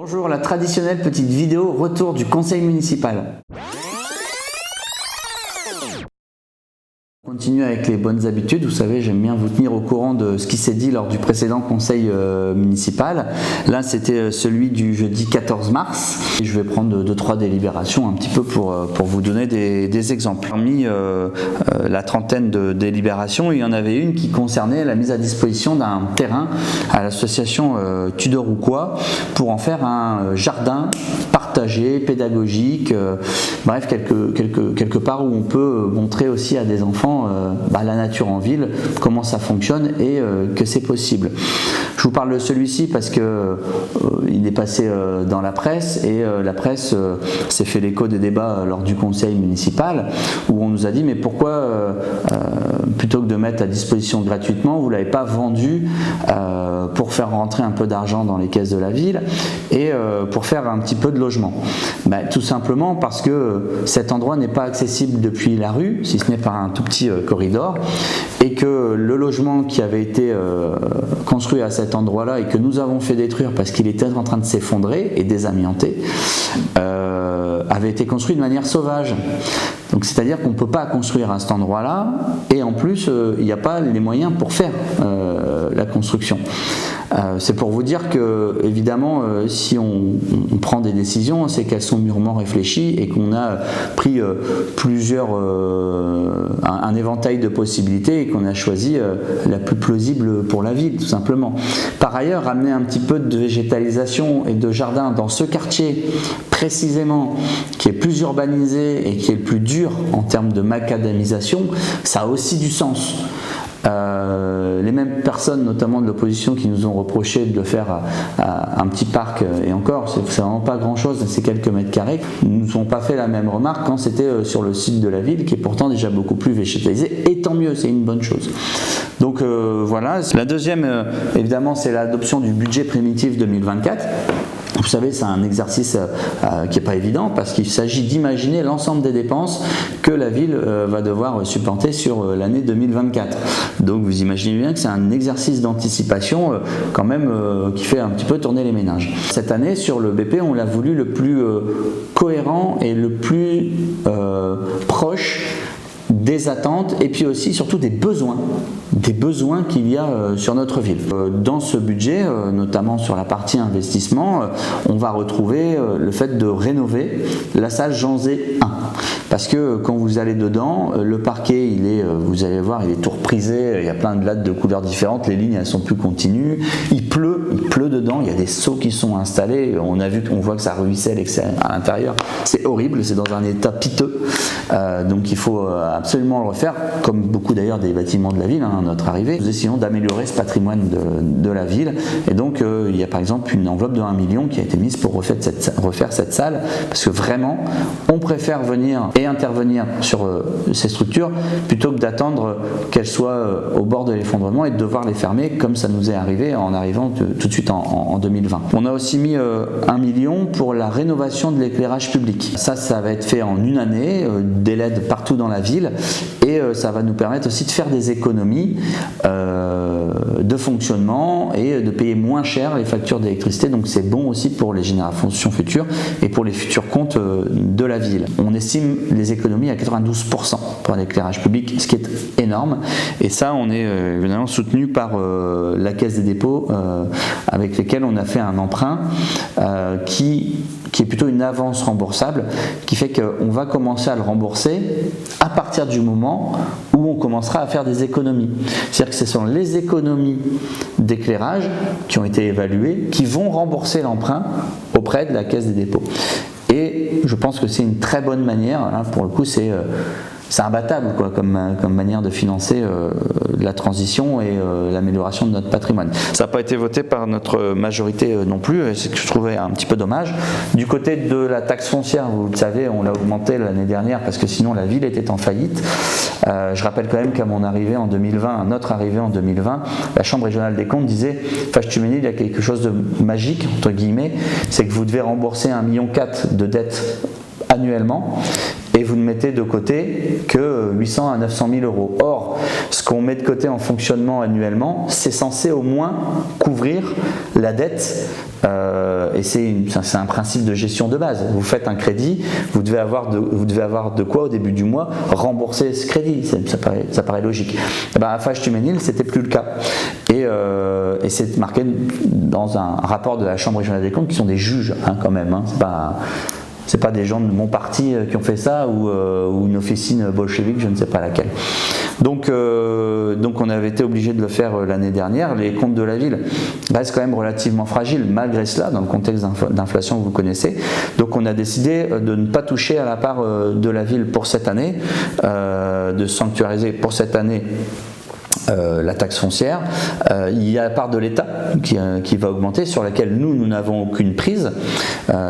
Bonjour, la traditionnelle petite vidéo retour du conseil municipal. On continue avec les bonnes habitudes. Vous savez, j'aime bien vous tenir au courant de ce qui s'est dit lors du précédent conseil municipal. Là, c'était celui du jeudi 14 mars. Et je vais prendre 2-3 délibérations un petit peu pour vous donner des exemples. Parmi la trentaine de délibérations, il y en avait une qui concernait la mise à disposition d'un terrain à l'association Tudor ou quoi pour en faire un jardin partagé, pédagogique, bref, quelque part où on peut montrer aussi à des enfants la nature en ville, comment ça fonctionne et que c'est possible. Je vous parle de celui-ci parce que il est passé dans la presse et la presse s'est fait l'écho des débats lors du conseil municipal où on nous a dit mais pourquoi plutôt que de mettre à disposition gratuitement, vous ne l'avez pas vendu pour faire rentrer un peu d'argent dans les caisses de la ville et pour faire un petit peu de logement. Tout simplement parce que cet endroit n'est pas accessible depuis la rue, si ce n'est par un tout petit corridor, et que le logement qui avait été construit à cet endroit-là et que nous avons fait détruire parce qu'il était en train de s'effondrer et désamianter, avait été construit de manière sauvage. Donc c'est-à-dire qu'on ne peut pas construire à cet endroit-là et en plus il n'y a pas les moyens pour faire la construction. C'est pour vous dire que évidemment si on prend des décisions, c'est qu'elles sont mûrement réfléchies et qu'on a pris un éventail de possibilités et qu'on a choisi la plus plausible pour la ville tout simplement. Par ailleurs, ramener un petit peu de végétalisation et de jardin dans ce quartier précisément qui est plus urbanisé et qui est le plus dur en termes de macadamisation, ça a aussi du sens. Les mêmes personnes, notamment de l'opposition, qui nous ont reproché de le faire à un petit parc, et encore, c'est vraiment pas grand chose, c'est quelques mètres carrés, ne nous ont pas fait la même remarque quand c'était sur le site de la ville, qui est pourtant déjà beaucoup plus végétalisé, et tant mieux, c'est une bonne chose. Donc voilà. La deuxième, évidemment, c'est l'adoption du budget primitif 2024. Vous savez, c'est un exercice qui n'est pas évident parce qu'il s'agit d'imaginer l'ensemble des dépenses que la ville va devoir supplanter sur l'année 2024. Donc vous imaginez bien que c'est un exercice d'anticipation quand même qui fait un petit peu tourner les méninges. Cette année, sur le BP, on l'a voulu le plus cohérent et le plus proche des attentes et puis aussi surtout des besoins qu'il y a sur notre ville. Dans ce budget, notamment sur la partie investissement, on va retrouver le fait de rénover la salle Jean Zé 1. Parce que quand vous allez dedans, le parquet, vous allez voir, il est tout reprisé, il y a plein de lattes de couleurs différentes, les lignes elles sont plus continues, il pleut dedans, il y a des seaux qui sont installés, on voit que ça ruisselle et que c'est à l'intérieur, c'est horrible, c'est dans un état piteux, donc il faut absolument le refaire, comme beaucoup d'ailleurs des bâtiments de la ville, à notre arrivée. Nous essayons d'améliorer ce patrimoine de la ville, et donc il y a par exemple une enveloppe de 1 million qui a été mise pour refaire cette salle, parce que vraiment, on préfère venir et intervenir sur ces structures plutôt que d'attendre qu'elles soient au bord de l'effondrement et de devoir les fermer comme ça nous est arrivé en arrivant tout de suite en 2020. On a aussi mis 1 million pour la rénovation de l'éclairage public. Ça va être fait en une année, des LED partout dans la ville et ça va nous permettre aussi de faire des économies de fonctionnement et de payer moins cher les factures d'électricité, donc c'est bon aussi pour les générations futures et pour les futurs comptes de la ville. On estime les économies à 92% pour l'éclairage public, ce qui est énorme, et ça on est évidemment soutenu par la Caisse des dépôts avec lesquels on a fait un emprunt qui est plutôt une avance remboursable, qui fait qu'on va commencer à le rembourser à partir du moment où on commencera à faire des économies. C'est-à-dire que ce sont les économies d'éclairage qui ont été évaluées qui vont rembourser l'emprunt auprès de la Caisse des dépôts. Et je pense que c'est une très bonne manière, hein, pour le coup c'est imbattable comme manière de financer la transition et l'amélioration de notre patrimoine. Ça n'a pas été voté par notre majorité non plus, et c'est ce que je trouvais un petit peu dommage. Du côté de la taxe foncière, vous le savez, on l'a augmenté l'année dernière parce que sinon la ville était en faillite. Je rappelle quand même qu'à mon arrivée en 2020, à notre arrivée en 2020, la Chambre régionale des comptes disait Fâche-Tuménil, il y a quelque chose de magique, entre guillemets, c'est que vous devez rembourser 1,4 million de dettes annuellement et vous ne mettez de côté que 800 à 900 000 euros. Or, ce qu'on met de côté en fonctionnement annuellement, c'est censé au moins couvrir la dette c'est un principe de gestion de base. Vous faites un crédit, vous devez avoir de quoi au début du mois rembourser ce crédit. Ça paraît logique. À Fage Tuménil, c'était plus le cas. Et c'est marqué dans un rapport de la Chambre régionale des comptes, qui sont des juges quand même. C'est pas des gens de mon parti qui ont fait ça ou une officine bolchevique, je ne sais pas laquelle. Donc on avait été obligé de le faire l'année dernière. Les comptes de la ville restent quand même relativement fragiles malgré cela, dans le contexte d'inflation que vous connaissez. Donc on a décidé de ne pas toucher à la part de la ville pour cette année, de sanctuariser pour cette année la taxe foncière. Il y a la part de l'État qui va augmenter, sur laquelle nous n'avons aucune prise.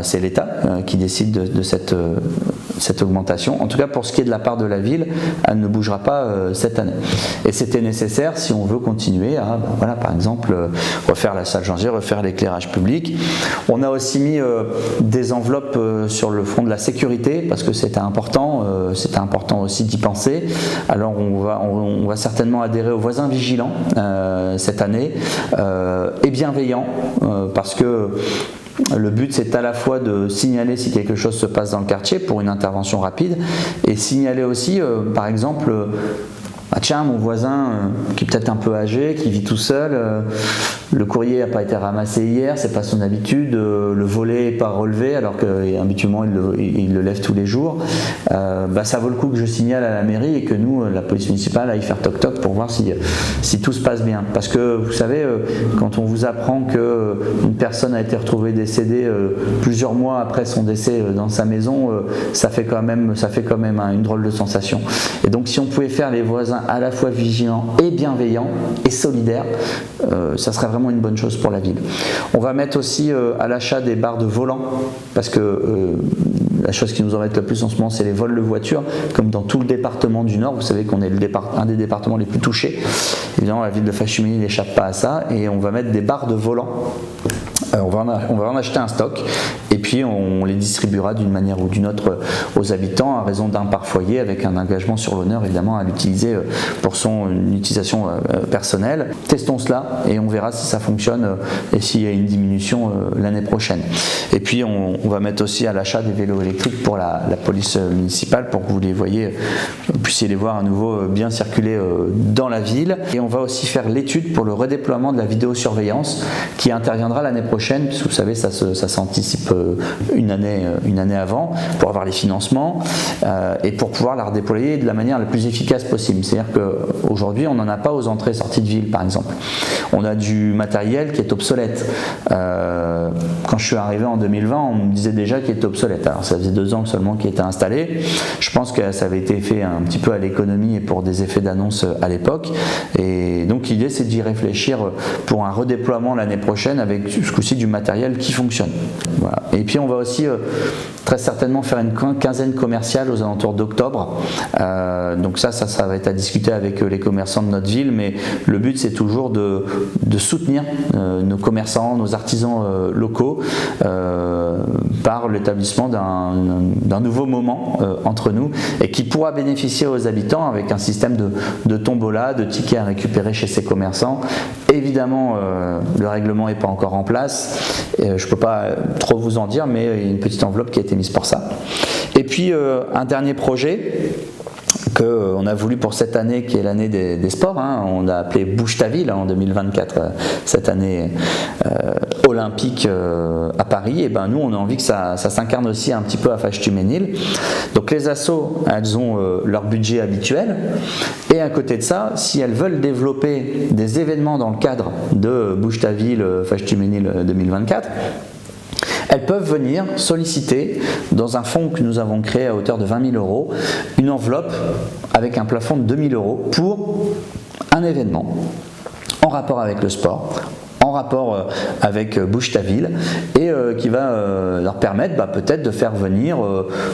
C'est l'État qui décide de cette augmentation. En tout cas, pour ce qui est de la part de la ville, elle ne bougera pas cette année. Et c'était nécessaire si on veut continuer à, par exemple, refaire la salle Jangier, refaire l'éclairage public. On a aussi mis des enveloppes sur le front de la sécurité, parce que c'était important aussi d'y penser. Alors on va certainement adhérer aux voisins vigilants cette année, et bienveillants, parce que le but, c'est à la fois de signaler si quelque chose se passe dans le quartier pour une intervention rapide, et signaler aussi, par exemple, tiens, mon voisin qui est peut-être un peu âgé, qui vit tout seul, le courrier n'a pas été ramassé hier, c'est pas son habitude, le volet n'est pas relevé alors qu'habituellement il le lève tous les jours. Ça vaut le coup que je signale à la mairie et que nous, la police municipale, aille faire toc-toc pour voir si tout se passe bien. Parce que vous savez, quand on vous apprend qu'une personne a été retrouvée décédée plusieurs mois après son décès dans sa maison, ça fait quand même une drôle de sensation. Et donc si on pouvait faire les voisins à la fois vigilants et bienveillants et solidaires, ça serait vraiment une bonne chose pour la ville. On va mettre aussi à l'achat des barres de volant, parce que la chose qui nous embête le plus en ce moment, c'est les vols de voitures, comme dans tout le département du Nord. Vous savez qu'on est un des départements les plus touchés. Évidemment, la ville de Fage-Tuménil n'échappe pas à ça, et on va mettre des barres de volant. On va en acheter un stock, et puis on les distribuera d'une manière ou d'une autre aux habitants, à raison d'un par foyer, avec un engagement sur l'honneur évidemment à l'utiliser pour son utilisation personnelle. Testons cela et on verra si ça fonctionne et s'il y a une diminution l'année prochaine. Et puis on va mettre aussi à l'achat des vélos électriques pour la police municipale, pour que vous les voyez, vous puissiez les voir à nouveau bien circuler dans la ville. Et on va aussi faire l'étude pour le redéploiement de la vidéosurveillance qui interviendra l'année prochaine, puisque vous savez, ça s'anticipe une année avant, pour avoir les financements et pour pouvoir la redéployer de la manière la plus efficace possible. C'est-à-dire qu'aujourd'hui, on n'en a pas aux entrées et sorties de ville, par exemple. On a du matériel qui est obsolète. Quand je suis arrivé en 2020, on me disait déjà qu'il était obsolète. Alors ça faisait 2 ans seulement qu'il était installé. Je pense que ça avait été fait un petit peu à l'économie et pour des effets d'annonce à l'époque. Et donc l'idée, c'est d'y réfléchir pour un redéploiement l'année prochaine, avec ce coup-ci du matériel qui fonctionne. Voilà. Et puis on va aussi très certainement faire une quinzaine commerciale aux alentours d'octobre. Donc ça va être à discuter avec les commerçants de notre ville, mais le but, c'est toujours de soutenir nos commerçants, nos artisans locaux par l'établissement d'un nouveau moment entre nous, et qui pourra bénéficier aux habitants avec un système de tombola, de tickets à récupérer chez ces commerçants. Évidemment, le règlement n'est pas encore en place, je ne peux pas trop vous en dire, mais il y a une petite enveloppe qui a été mise pour ça. Et puis un dernier projet qu'on a voulu pour cette année, qui est l'année des sports, on a appelé Bouge ta ville en 2024, cette année olympique à Paris. Et nous, on a envie que ça s'incarne aussi un petit peu à Fage-Tuménil. Donc les assos, elles ont leur budget habituel, et à côté de ça, si elles veulent développer des événements dans le cadre de Bouge ta ville Fage-Tuménil 2024, elles peuvent venir solliciter, dans un fonds que nous avons créé à hauteur de 20 000 €, une enveloppe avec un plafond de 2 000 € pour un événement en rapport avec le sport, en rapport avec Bouge ta ville, et qui va leur permettre peut-être de faire venir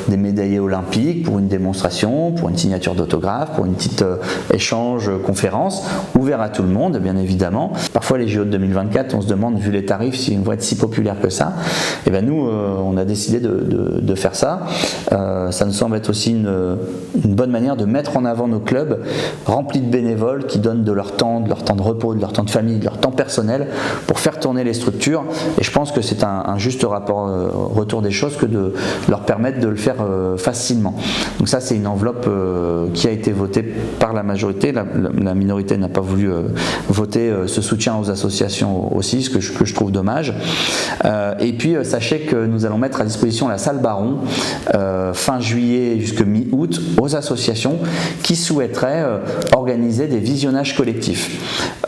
des médaillés olympiques pour une démonstration, pour une signature d'autographe, pour une petite échange, conférence, ouvert à tout le monde, bien évidemment. Parfois les JO de 2024, on se demande, vu les tarifs, s'ils vont être si populaires que ça. Et nous, on a décidé de faire ça. Ça nous semble être aussi une bonne manière de mettre en avant nos clubs remplis de bénévoles qui donnent de leur temps de repos, de leur temps de famille, de leur temps personnel, pour faire tourner les structures. Et je pense que c'est un juste retour des choses que de leur permettre de le faire facilement. Donc ça, c'est une enveloppe qui a été votée par la majorité. La minorité n'a pas voulu voter ce soutien aux associations aussi, ce que je trouve dommage. Et puis sachez que nous allons mettre à disposition la salle Baron fin juillet jusqu'à mi-août aux associations qui souhaiteraient organiser des visionnages collectifs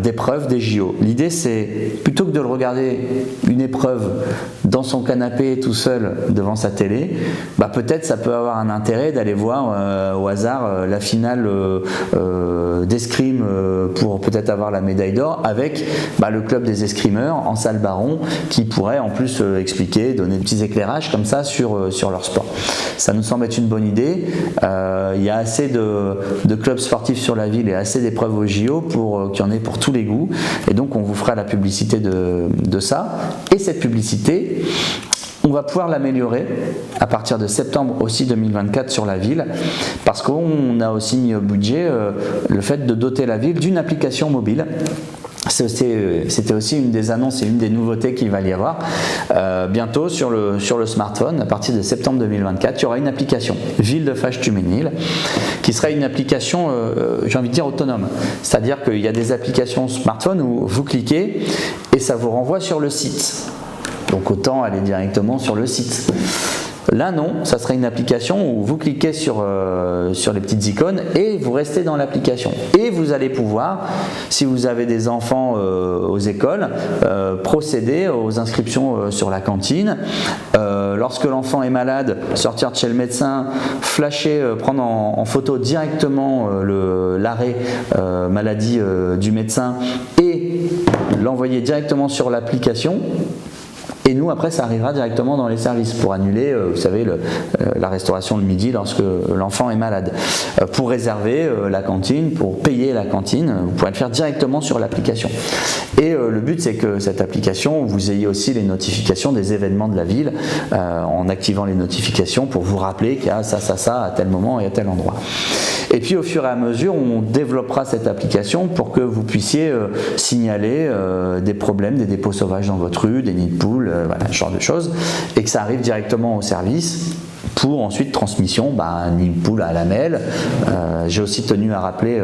d'épreuves des JO. L'idée, c'est plutôt que de le regarder une épreuve dans son canapé tout seul devant sa télé, peut-être ça peut avoir un intérêt d'aller voir au hasard la finale d'escrime pour peut-être avoir la médaille d'or avec le club des escrimeurs en salle Baron qui pourrait en plus expliquer, donner des petits éclairages comme ça sur leur sport. Ça nous semble être une bonne idée. Il y a assez de clubs sportifs sur la ville et assez d'épreuves au JO pour qu'il y en ait pour tous les goûts. Et donc on vous fera la publicité de ça. Et cette publicité, on va pouvoir l'améliorer à partir de septembre aussi 2024 sur la ville, parce qu'on a aussi mis au budget le fait de doter la ville d'une application mobile. C'était aussi une des annonces et une des nouveautés qu'il va y avoir. Bientôt sur le smartphone, à partir de septembre 2024, il y aura une application Ville de Fâche-Tuménil qui sera une application, j'ai envie de dire, autonome. C'est-à-dire qu'il y a des applications smartphone où vous cliquez et ça vous renvoie sur le site. Donc autant aller directement sur le site. Là non, ça sera une application où vous cliquez sur les petites icônes et vous restez dans l'application. Et vous allez pouvoir, si vous avez des enfants aux écoles, procéder aux inscriptions sur la cantine. Lorsque l'enfant est malade, sortir de chez le médecin, flasher, prendre en photo directement l'arrêt maladie du médecin et l'envoyer directement sur l'application. Et nous, après, ça arrivera directement dans les services pour annuler, vous savez, la restauration le midi lorsque l'enfant est malade. Pour réserver la cantine, pour payer la cantine, vous pourrez le faire directement sur l'application. Et le but, c'est que cette application, vous ayez aussi les notifications des événements de la ville en activant les notifications pour vous rappeler qu'il y a ça à tel moment et à tel endroit. Et puis au fur et à mesure, on développera cette application pour que vous puissiez signaler des problèmes, des dépôts sauvages dans votre rue, des nids de poules, voilà, ce genre de choses, et que ça arrive directement au service pour ensuite transmission, nid de poule à la MEL. J'ai aussi tenu à rappeler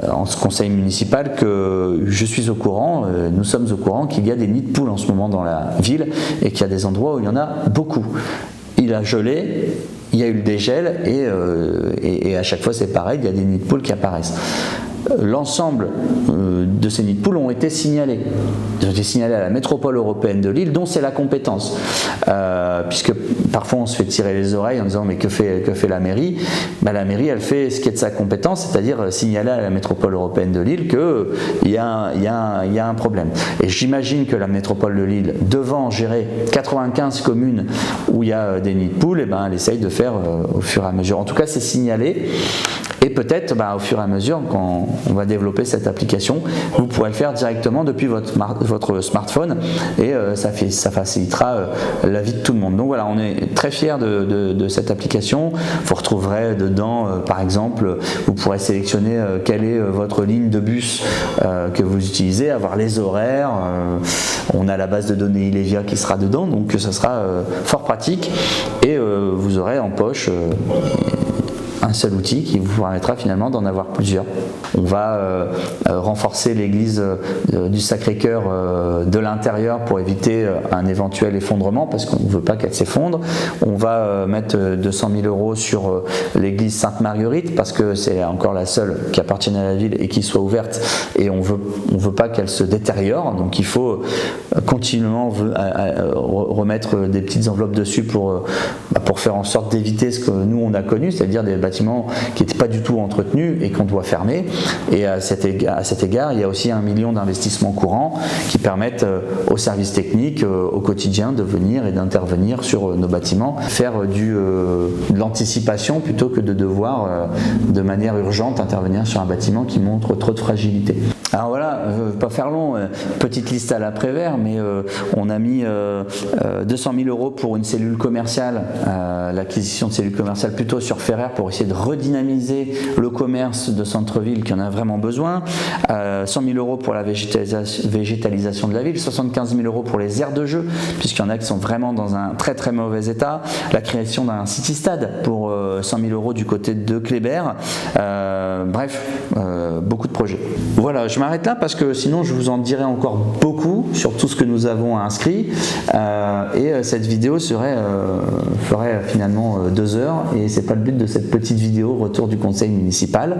en ce conseil municipal que je suis au courant, nous sommes au courant qu'il y a des nids de poules en ce moment dans la ville et qu'il y a des endroits où il y en a beaucoup. Il a gelé, il y a eu le dégel et à chaque fois c'est pareil, il y a des nids de poules qui apparaissent. L'ensemble de ces nids de poules ont été signalés. Ils ont été signalés à la métropole européenne de Lille, dont c'est la compétence. Puisque parfois on se fait tirer les oreilles en disant mais que fait la mairie ? La mairie, elle fait ce qui est de sa compétence, c'est-à-dire signaler à la métropole européenne de Lille qu'il y a un problème. Et j'imagine que la métropole de Lille, devant gérer 95 communes où il y a des nids de poules, elle essaye de faire au fur et à mesure. En tout cas, c'est signalé. Et peut-être, au fur et à mesure, quand on va développer cette application, vous pourrez le faire directement depuis votre smartphone et ça facilitera la vie de tout le monde. Donc voilà, on est très fiers de cette application. Vous retrouverez dedans, par exemple, vous pourrez sélectionner quelle est votre ligne de bus que vous utilisez, avoir les horaires. On a la base de données Ilevia qui sera dedans, donc ça sera fort pratique et vous aurez en poche un seul outil qui vous permettra finalement d'en avoir plusieurs. On va renforcer l'église du Sacré-Cœur de l'intérieur pour éviter un éventuel effondrement parce qu'on ne veut pas qu'elle s'effondre. On va mettre 200 000 € sur l'église Sainte-Marguerite parce que c'est encore la seule qui appartient à la ville et qui soit ouverte et on veut pas qu'elle se détériore. Donc il faut continuellement remettre des petites enveloppes dessus pour faire en sorte d'éviter ce que nous on a connu, c'est-à-dire des bâtiments qui n'étaient pas du tout entretenus et qu'on doit fermer. Et à cet égard, il y a aussi 1 million d'investissements courants qui permettent aux services techniques au quotidien de venir et d'intervenir sur nos bâtiments, faire de l'anticipation plutôt que de devoir de manière urgente intervenir sur un bâtiment qui montre trop de fragilité. Alors voilà, je ne veux pas faire long, petite liste à l'après-vert, mais on a mis 200 000 euros pour une cellule commerciale, l'acquisition de cellules commerciales plutôt sur Ferrer pour essayer de redynamiser le commerce de centre-ville qui en a vraiment besoin, 100 000 euros pour la végétalisation de la ville, 75 000 euros pour les aires de jeu, puisqu'il y en a qui sont vraiment dans un très très mauvais état, la création d'un city-stade pour 100 000 euros du côté de Kléber, bref, beaucoup de projets. Voilà, je m'arrête là parce que sinon je vous en dirai encore beaucoup sur tout ce que nous avons inscrit et cette vidéo ferait finalement 2 heures et c'est pas le but de cette petite vidéo retour du conseil municipal.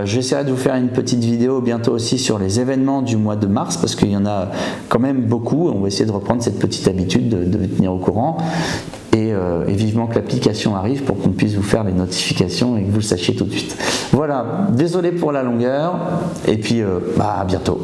J'essaierai de vous faire une petite vidéo bientôt aussi sur les événements du mois de mars parce qu'il y en a quand même beaucoup. On va essayer de reprendre cette petite habitude de tenir au courant. Et vivement que l'application arrive pour qu'on puisse vous faire les notifications et que vous le sachiez tout de suite. Voilà, désolé pour la longueur et puis à bientôt.